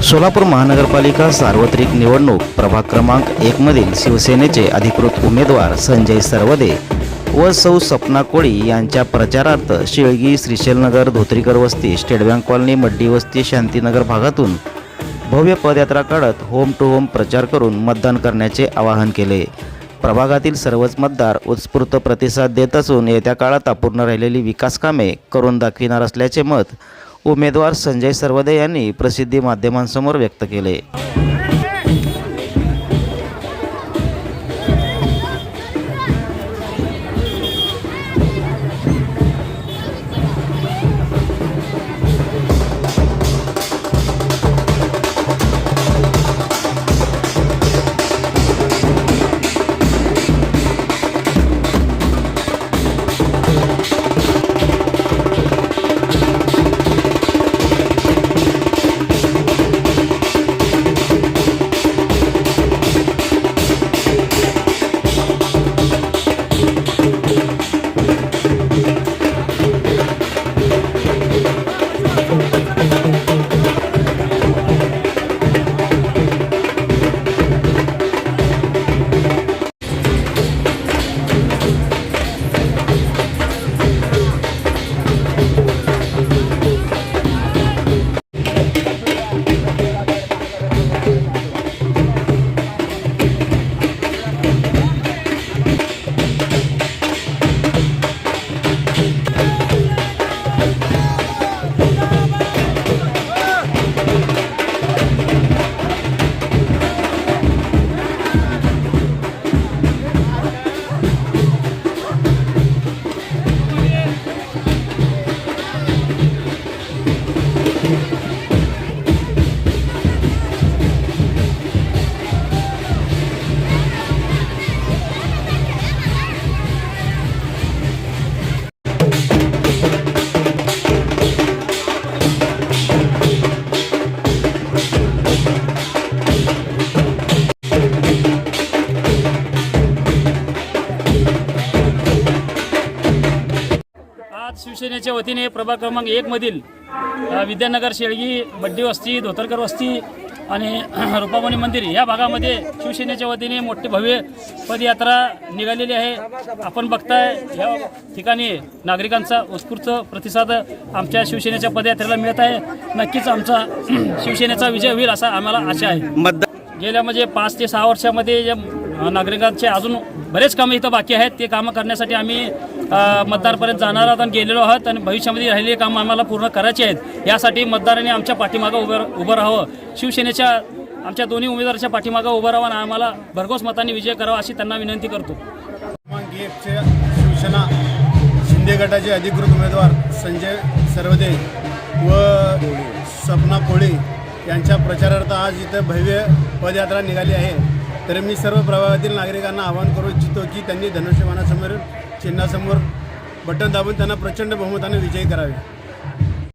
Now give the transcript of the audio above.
सोलापूर महानगरपालिका सार्वत्रिक निवडणूक प्रभाग क्रमांक 1 मधील शिवसेनेचे अधिकृत उमेदवार संजय सरवदे व सौ सपना कोळी यांच्या प्रचारार्थ शिळगी, श्रीशैलनगर, धोत्रीकर वस्ती, स्टेट बँक कॉलनी, मड्डी वस्ती, शांतीनगर भागातून भव्य पदयात्रा काढत होम टू होम प्रचार करून मतदान करण्याचे आवाहन केले। प्रभागातील सर्वच मतदार उत्स्फूर्त प्रतिसाद देत असून येत्या काळात अपूर्ण राहिलेली विकास कामे करून दाखविणार असल्याचे मत उमेदवार संजय सरवदे यांनी प्रसिद्धी माध्यमांसमोर व्यक्त केले। शिवसेनेच्या वतीने प्रभाग क्रमांक 1 मधील विद्यानगर, शेळगी, मड्डी वस्ती, धोतरकर वस्ती आणि रुपामणी मंदिर या भागामध्ये शिवसेनेच्या वतीने मोठी भव्य पदयात्रा निघालेली आहे। आपण बघताय या ठिकाणी नागरिकांचा उत्स्फूर्त प्रतिसाद आमच्या शिवसेनेच्या पदयात्रेला मिळत आहे। नक्कीच आमचा शिवसेनेचा विजय होईल असा आम्हाला आशा आहे। गेल्या 5 ते 6 वर्षामध्ये नागरिकांचे अजून बरेच कामं इथं बाकी आहेत, ते कामं करण्यासाठी आम्ही मतदारापर्यंत जाणार आहोत आणि गेलेलो आहोत आणि भविष्यामध्ये राहिलेली कामं आम्हाला पूर्ण करायची आहेत। यासाठी मतदारांनी आमच्या पाठीमागं उभं राहावं, शिवसेनेच्या आमच्या दोन्ही उमेदवारांच्या पाठीमागं उभं राहावं आणि आम्हाला भरघोस मतांनी विजय करावा अशी त्यांना विनंती करतो। शिवसेना शिंदे गटाचे अधिकृत उमेदवार संजय सरवदे व सपना कोळी यांच्या प्रचारार्थ आज इथं भव्य पदयात्रा निघाली आहे। तर मी सर्व प्रभागातील नागरिकांना आवाहन करू इच्छितो की त्यांनी धनुष्यबाणासमोर चिन्हासमोर बटन दाबून त्यांना प्रचंड बहुमताने विजयी करावे।